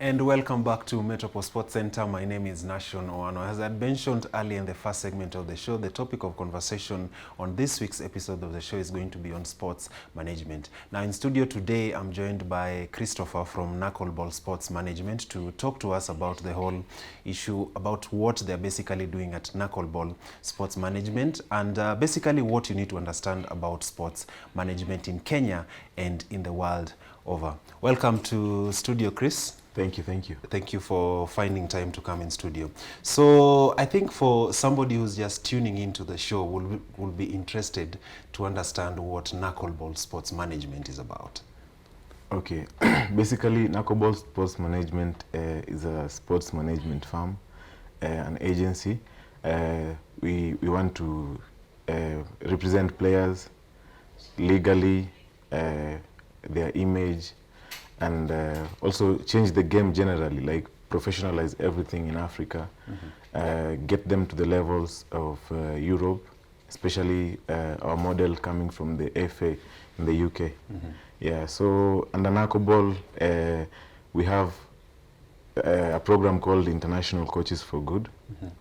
And welcome back to Metropole Sports Center. My name is Nation Oano. As I had mentioned earlier in the first segment of the show, the topic of conversation on this week's episode of the show is going to be on sports management. Now in studio today, I'm joined by Christopher from Knuckle Ball Sports Management to talk to us about the whole issue, about what they're basically doing at Knuckle Ball Sports Management, and basically what you need to understand about sports management in Kenya and in the world over. Welcome to studio, Chris. Thank you, thank you. Thank you for finding time to come in studio. So I think for somebody who's just tuning into the show will be interested to understand what Knuckleball Sports Management is about. Okay, basically Knuckleball Sports Management is a sports management firm, an agency. We want to represent players legally, their image, and also change the game generally, like professionalize everything in Africa, get them to the levels of Europe, especially our model coming from the FA in the UK. Yeah, so under Knuckleball, we have a program called International Coaches for Good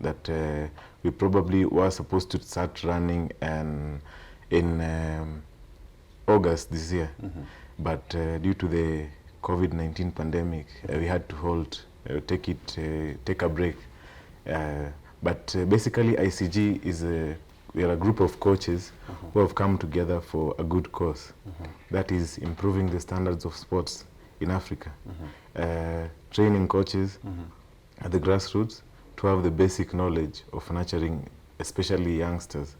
that we probably were supposed to start running in August this year. But due to the COVID-19 pandemic, we had to hold, take a break. But basically ICG is we are a group of coaches who have come together for a good cause. That is improving the standards of sports in Africa. Training coaches at the grassroots to have the basic knowledge of nurturing, especially youngsters.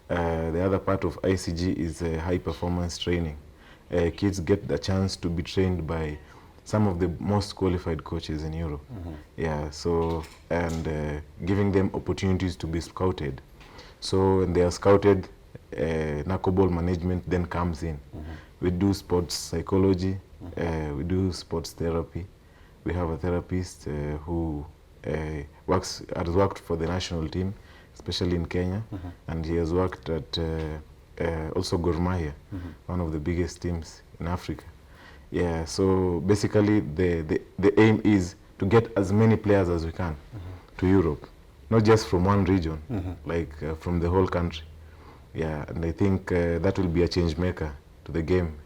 The other part of ICG is high performance training. Kids get the chance to be trained by some of the most qualified coaches in Europe. Yeah, so, and giving them opportunities to be scouted. So when they are scouted, Knuckleball management then comes in. We do sports psychology, we do sports therapy. We have a therapist who has worked for the national team, especially in Kenya, and he has worked at also Gor Mahia, one of the biggest teams in Africa. Yeah, so basically the aim is to get as many players as we can to Europe, not just from one region, like from the whole country. Yeah, and I think that will be a change maker to the game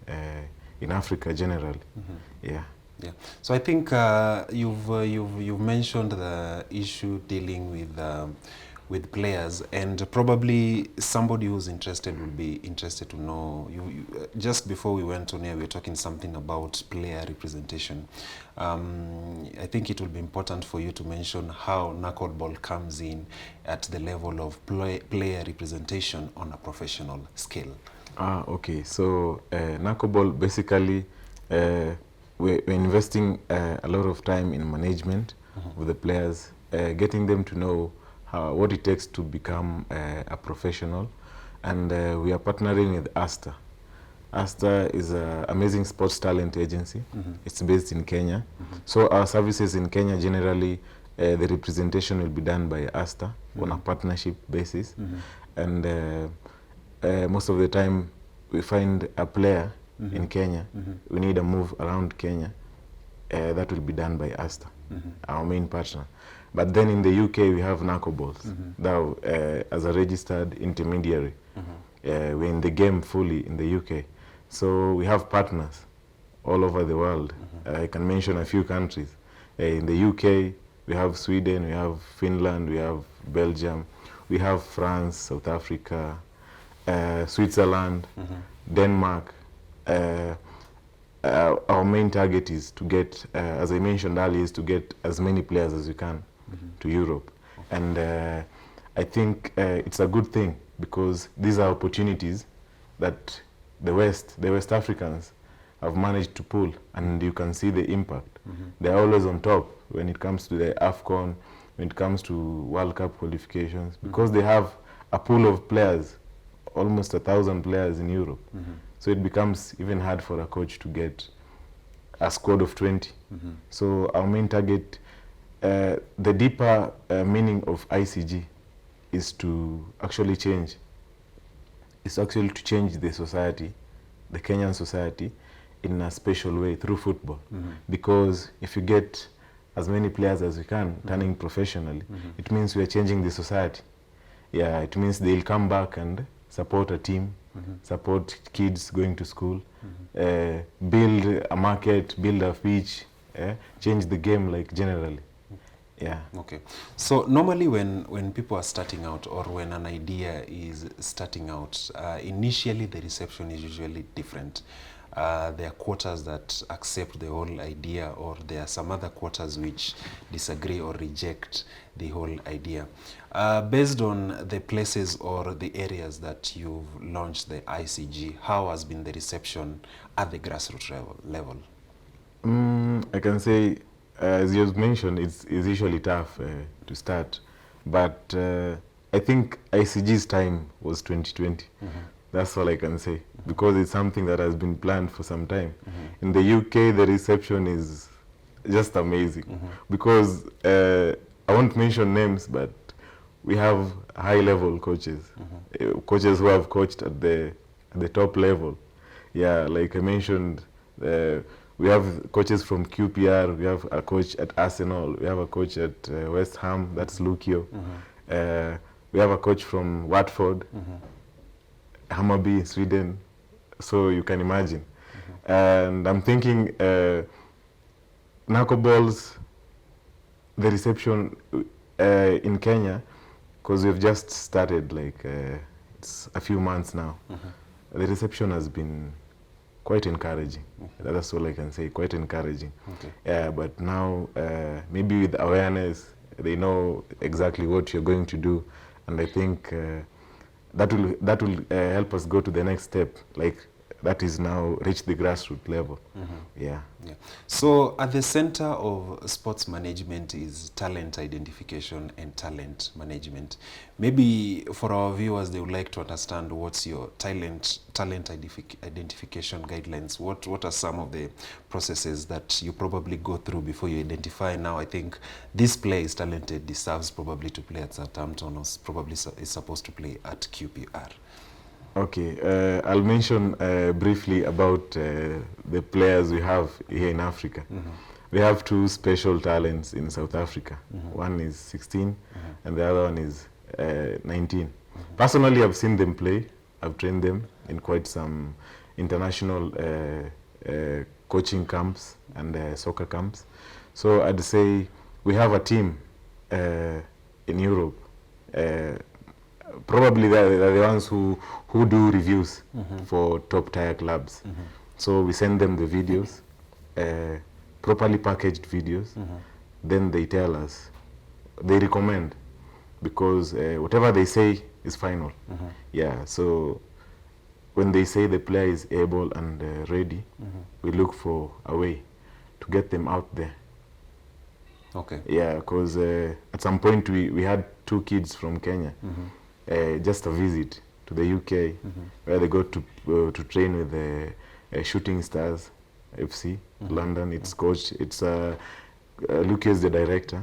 in Africa generally. Yeah. Yeah. So I think you've mentioned the issue dealing with players, and probably somebody who's interested will be interested to know, just before we went on here, we were talking something about player representation. I think it will be important for you to mention how Knuckleball comes in at the level of player representation on a professional scale. Okay, so Knuckleball basically, we're investing a lot of time in management with the players, getting them to know what it takes to become a professional, and we are partnering with Asta. Asta is an amazing sports talent agency. It's based in Kenya. So our services in Kenya generally, the representation will be done by Asta on a partnership basis. And most of the time we find a player in Kenya, we need a move around Kenya, that will be done by Asta, our main partner. But then in the UK we have Knuckleballs, now as a registered intermediary. We're in the game fully in the UK. So we have partners all over the world. I can mention a few countries. In the UK we have Sweden, we have Finland, we have Belgium, we have France, South Africa, Switzerland, Denmark. Our main target is to get, as I mentioned earlier, is to get as many players as we can to Europe. And I think it's a good thing, because these are opportunities that the West Africans have managed to pull, and you can see the impact. They're always on top when it comes to the AFCON, when it comes to World Cup qualifications, because they have a pool of players, almost 1,000 players in Europe. So it becomes even hard for a coach to get a squad of 20. So our main target, the deeper meaning of ICG is to actually change. It's actually to change the society, the Kenyan society, in a special way through football. Because if you get as many players as we can turning professionally, it means we are changing the society. Yeah, it means they'll come back and support a team, support kids going to school, build a market, build a pitch, change the game like generally. Yeah. Okay. So normally when people are starting out, or when an idea is starting out, initially the reception is usually different. There are quarters that accept the whole idea, or there are some other quarters which disagree or reject the whole idea. Based on the places or the areas that you've launched the ICG, how has been the reception at the grassroots level? I can say, as you've mentioned, it's usually tough to start, but I think ICG's time was 2020. That's all I can say, because it's something that has been planned for some time. In the UK, the reception is just amazing, because I won't mention names, but we have high-level coaches, coaches who have coached at the top level. Yeah, like I mentioned, we have coaches from QPR, we have a coach at Arsenal, we have a coach at West Ham, that's Lucio. We have a coach from Watford, Hammarby, Sweden, so you can imagine. And I'm thinking, Knuckleballs, the reception in Kenya, because we've just started, like it's a few months now, the reception has been quite encouraging. That's all I can say, quite encouraging. Yeah, but now maybe with awareness, they know exactly what you're going to do, and I think that will help us go to the next step, like that is now reach the grassroots level. Yeah. So at the center of sports management is talent identification and talent management. Maybe for our viewers, they would like to understand what's your talent identification guidelines. What are some of the processes that you probably go through before you identify, now I think this player is talented, deserves probably to play at Southampton, or probably is supposed to play at QPR? Okay, I'll mention briefly about the players we have here in Africa. We have two special talents in South Africa. One is 16 and the other one is 19. Personally, I've seen them play. I've trained them in quite some international coaching camps and soccer camps. So I'd say we have a team in Europe. Probably they're the ones who do reviews for top tier clubs. So we send them the videos, properly packaged videos. Then they tell us, they recommend, because whatever they say is final. Yeah, so when they say the player is able and ready, we look for a way to get them out there. Okay. Yeah, because at some point we had two kids from Kenya. Just a visit to the UK, where they got to train with the Shooting Stars FC, London. It's coached. It's Luke is the director.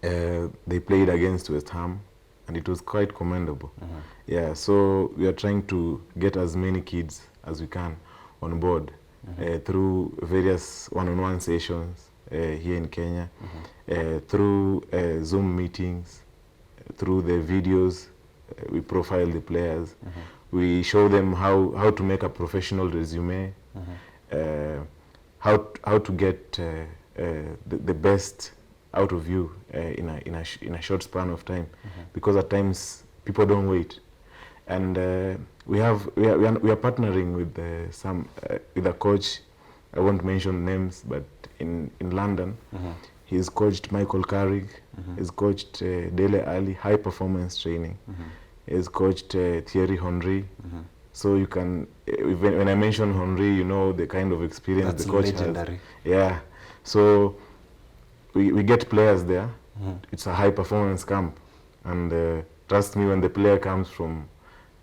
They played against West Ham, and it was quite commendable. Yeah, so we are trying to get as many kids as we can on board through various one-on-one sessions here in Kenya, through Zoom meetings, through the videos. We profile the players. We show them how to make a professional resume, how to get the best out of you in a short span of time, because at times people don't wait. And we are partnering with with a coach. I won't mention names, but in London, he's coached Michael Carrick. He's coached Dele Alli, high performance training. He's coached Thierry Henry. So you can, when I mention Henry, you know the kind of experience That's the coach legendary. has. Yeah. So we get players there. It's a high performance camp, and trust me, when the player comes from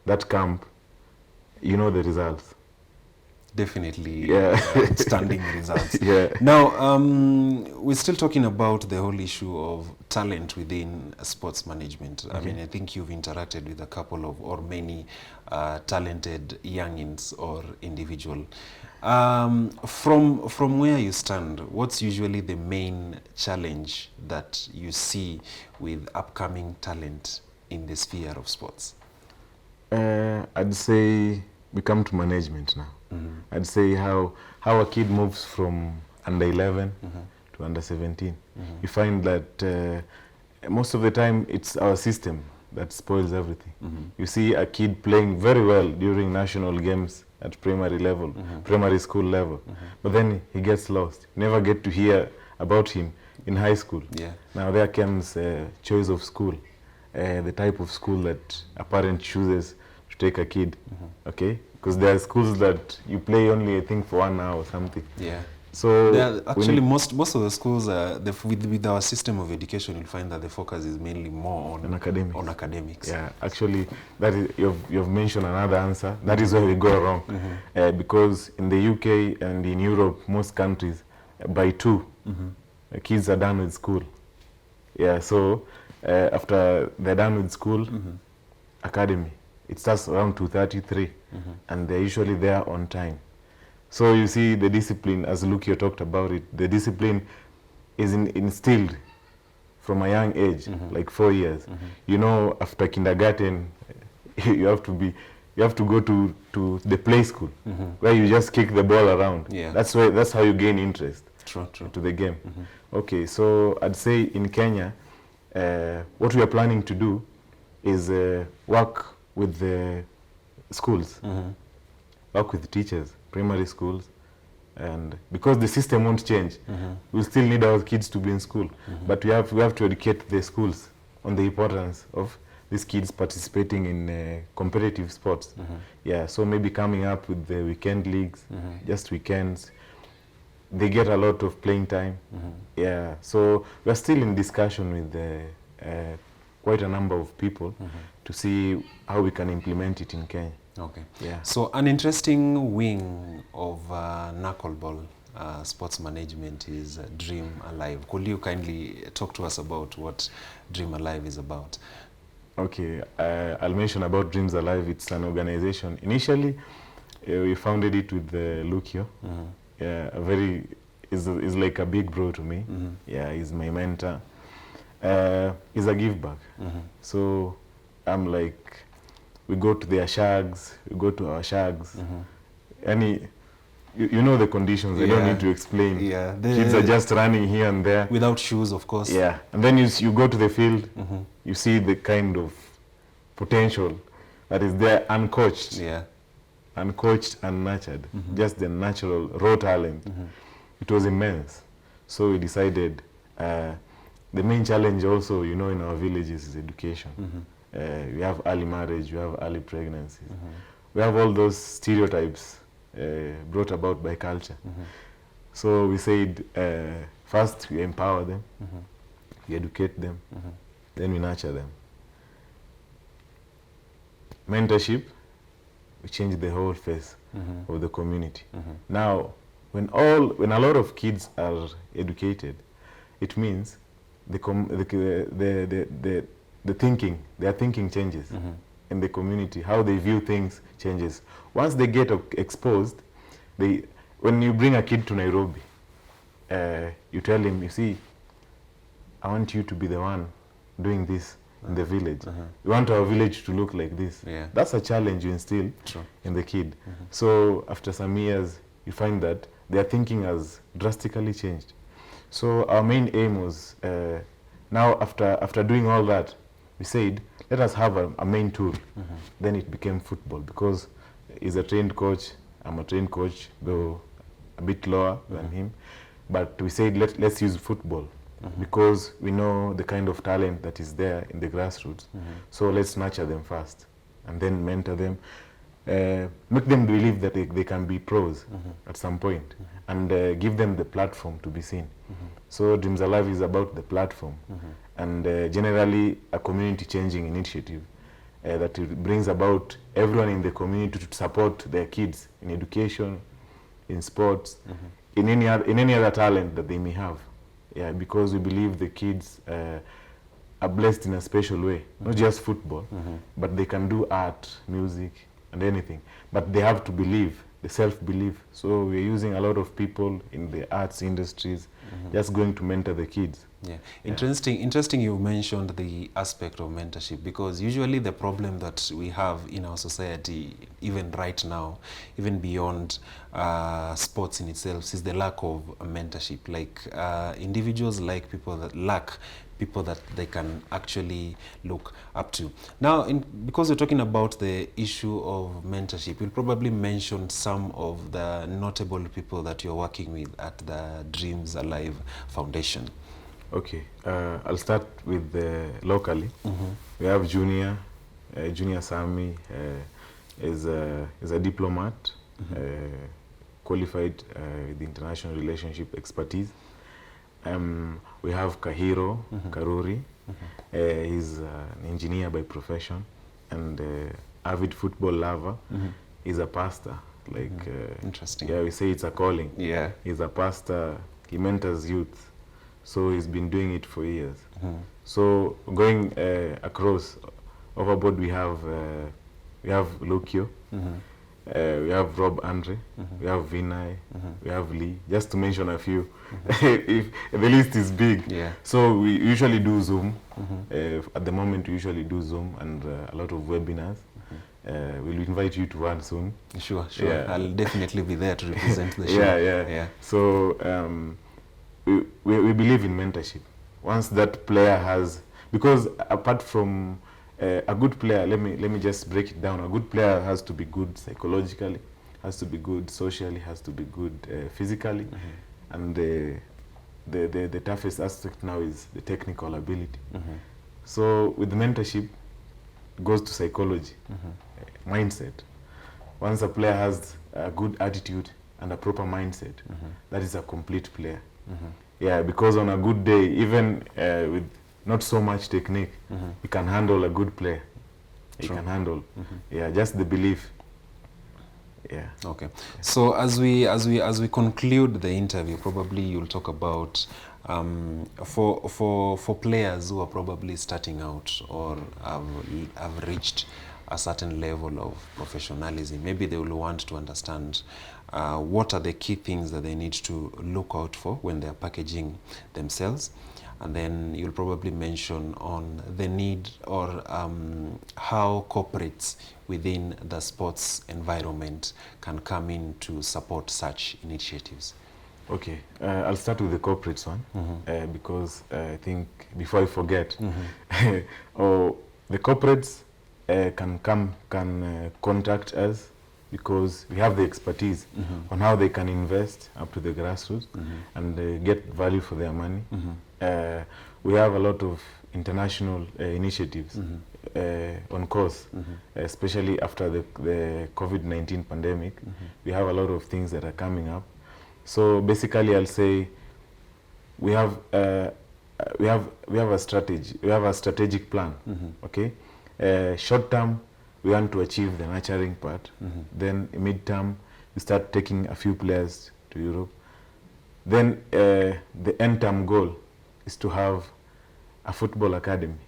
that camp, you know the results. Definitely Yeah. outstanding results. Yeah. Now, we're still talking about the whole issue of talent within sports management. I mean, I think you've interacted with a couple of or many talented youngins or individual. From where you stand, what's usually the main challenge that you see with upcoming talent in the sphere of sports? I'd say we come to management now. I'd say how a kid moves from under 11 to under 17. You find that most of the time it's our system that spoils everything. You see a kid playing very well during national games at primary level, primary school level, but then he gets lost. You never get to hear about him in high school. Yeah. Now there comes choice of school, the type of school that a parent chooses to take a kid, okay? Because there are schools that you play only, I think, for 1 hour or something. Yeah. So actually, most of the schools, with our system of education, you'll find that the focus is mainly more on academics. On academics. Yeah, actually, that is, you've mentioned another answer. That is where we go wrong, because in the UK and in Europe, most countries, by 2, the kids are done with school. Yeah, so after they're done with school, academy, it starts around 2:33, and they're usually there on time. So you see the discipline, as Lukio talked about it, the discipline is instilled from a young age, like 4 years. You know, after kindergarten, you have to go to the play school, where you just kick the ball around. Yeah. That's how you gain interest True. to the game. Okay, so I'd say in Kenya, what we are planning to do is work with the schools, work with teachers, primary schools, and because the system won't change, we'll still need our kids to be in school. But we have to educate the schools on the importance of these kids participating in competitive sports. Yeah, so maybe coming up with the weekend leagues, just weekends. They get a lot of playing time. Yeah, so we're still in discussion with quite a number of people to see how we can implement it in Kenya. Okay. Yeah. So an interesting wing of Knuckleball Sports Management is Dream Alive. Could you kindly talk to us about what Dream Alive is about? Okay, I'll mention about Dreams Alive. It's an organization. Initially, we founded it with Lukio. Yeah, is like a big bro to me. Yeah, he's my mentor. He's a give back. So I'm like, we go to their shags, we go to our shags. You know the conditions, I don't need to explain. Yeah. Kids are just running here and there. Without shoes, of course. Yeah, and then you go to the field, you see the kind of potential that is there, uncoached. Yeah. Uncoached and nurtured, just the natural raw talent. It was immense. So we decided, the main challenge also, you know, in our villages is education. We have early marriage, we have early pregnancies. We have all those stereotypes brought about by culture. So we said, first we empower them, we educate them, then we nurture them. Mentorship, we change the whole face of the community. Now, when a lot of kids are educated, it means their thinking changes in the community. How they view things changes. Once they get exposed, when you bring a kid to Nairobi, you tell him, you see, I want you to be the one doing this in the village. We want our village to look like this. Yeah. That's a challenge you instill in the kid. So after some years, you find that their thinking has drastically changed. So our main aim was, now after doing all that, we said, let us have a main tool. Then it became football, because he's a trained coach, I'm a trained coach, though a bit lower than him. But we said, let's use football. Because we know the kind of talent that is there in the grassroots. So let's nurture them first, and then mentor them, make them believe that they can be pros at some point, and give them the platform to be seen. So Dreams Alive is about the platform, and generally a community changing initiative that brings about everyone in the community to support their kids in education, in sports, in any other talent that they may have. Yeah, because we believe the kids are blessed in a special way, not just football, but they can do art, music, and anything. But they have to believe, the self-belief. So we're using a lot of people in the arts industries, just going to mentor the kids. Yeah. Interesting you mentioned the aspect of mentorship, because usually the problem that we have in our society, even right now, even beyond sports in itself, is the lack of mentorship. Like individuals like people that lack people that they can actually look up to. Now, because we're talking about the issue of mentorship, you'll probably mention some of the notable people that you're working with at the Dreams Alive Foundation. Okay, I'll start with locally. We have Junior Sami is a diplomat, qualified with international relationship expertise. We have Kahiro Karuri. He's an engineer by profession and avid football lover. He's a pastor. Like Interesting. Yeah, we say it's a calling. Yeah. He's a pastor. He mentors youth. So he's been doing it for years. So going across, overboard we have Lukio, we have Rob Andre, we have Vinay, we have Lee, just to mention a few. If the list is big. Yeah. So we usually do Zoom. At the moment we usually do Zoom and a lot of webinars. We'll invite you to one soon. Sure. Yeah. I'll definitely be there to represent the show. Yeah. So we believe in mentorship. Once that player has, because apart from a good player, let me just break it down. A good player has to be good psychologically, has to be good socially, has to be good physically, and the toughest aspect now is the technical ability. So with mentorship, it goes to psychology, mindset. Once a player has a good attitude and a proper mindset, that is a complete player. Yeah, because on a good day, even with not so much technique, you can handle a good player. You can handle, yeah, just the belief. Yeah. Okay. So as we conclude the interview, probably you'll talk about for players who are probably starting out or have reached a certain level of professionalism. Maybe they will want to understand what are the key things that they need to look out for when they're packaging themselves. And then you'll probably mention on the need or how corporates within the sports environment can come in to support such initiatives. Okay, I'll start with the corporates one because I think before I forget, the corporates can contact us because we have the expertise on how they can invest up to the grassroots and get value for their money. We have a lot of international initiatives on course, especially after the COVID-19 pandemic. We have a lot of things that are coming up. So basically, I'll say we have a strategy. We have a strategic plan. Okay, short term, we want to achieve the nurturing part. Then mid-term, we start taking a few players to Europe. Then the end-term goal is to have a football academy.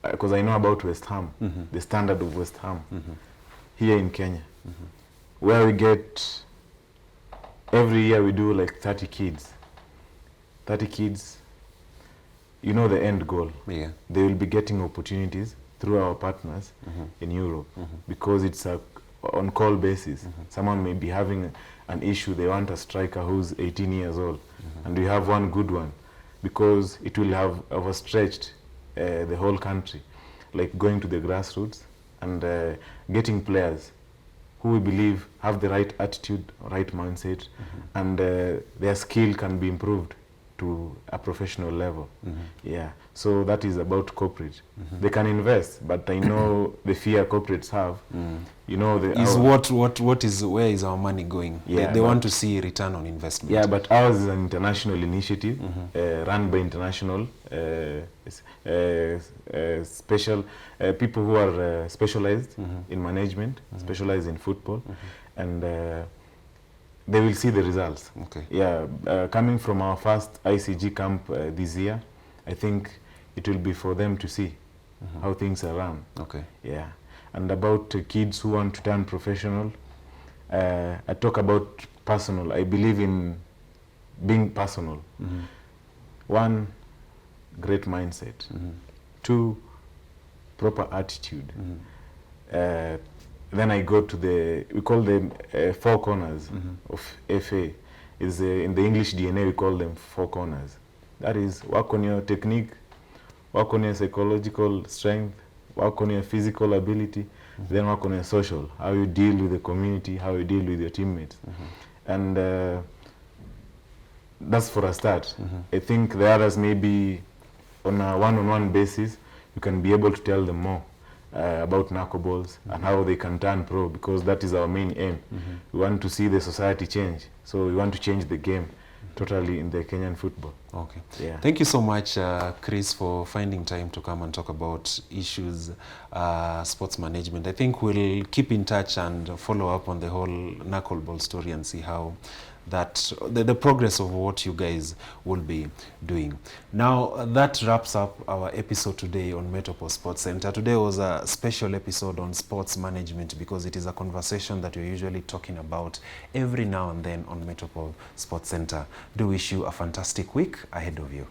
Because I know about West Ham, the standard of West Ham here in Kenya, where we get, every year we do like 30 kids. 30 kids, you know the end goal. Yeah. They will be getting opportunities through our partners in Europe because it's a on-call basis. Someone may be having an issue, they want a striker who's 18 years old, and we have one good one because it will have overstretched the whole country, like going to the grassroots and getting players who we believe have the right attitude, right mindset, and their skill can be improved to a professional level. Yeah, so that is about corporate. They can invest, but I know the fear corporates have. You know, where is our money going? Yeah, they want to see return on investment. Yeah, but ours is an international initiative run by international special people who are specialized in management, specialized in football, and they will see the results. Okay. Yeah, coming from our first ICG camp this year, I think it will be for them to see how things are run. Okay. Yeah, and about kids who want to turn professional, I talk about personal. I believe in being personal. One, great mindset. Two, proper attitude. Then I go to we call them 4 corners of FA. Is in the English DNA we call them 4 corners. That is, work on your technique, work on your psychological strength, work on your physical ability, then work on your social, how you deal with the community, how you deal with your teammates. And that's for a start. I think the others maybe on a one-on-one basis, you can be able to tell them more about knuckleballs and how they can turn pro, because that is our main aim. We want to see the society change. So we want to change the game totally in the Kenyan football. Okay. Yeah. Thank you so much, Chris, for finding time to come and talk about issues, sports management. I think we'll keep in touch and follow up on the whole knuckleball story and see how that the progress of what you guys will be doing. Now, that wraps up our episode today on Mentorship Sports Center. Today was a special episode on sports management because it is a conversation that we're usually talking about every now and then on Mentorship Sports Center. Do wish you a fantastic week ahead of you.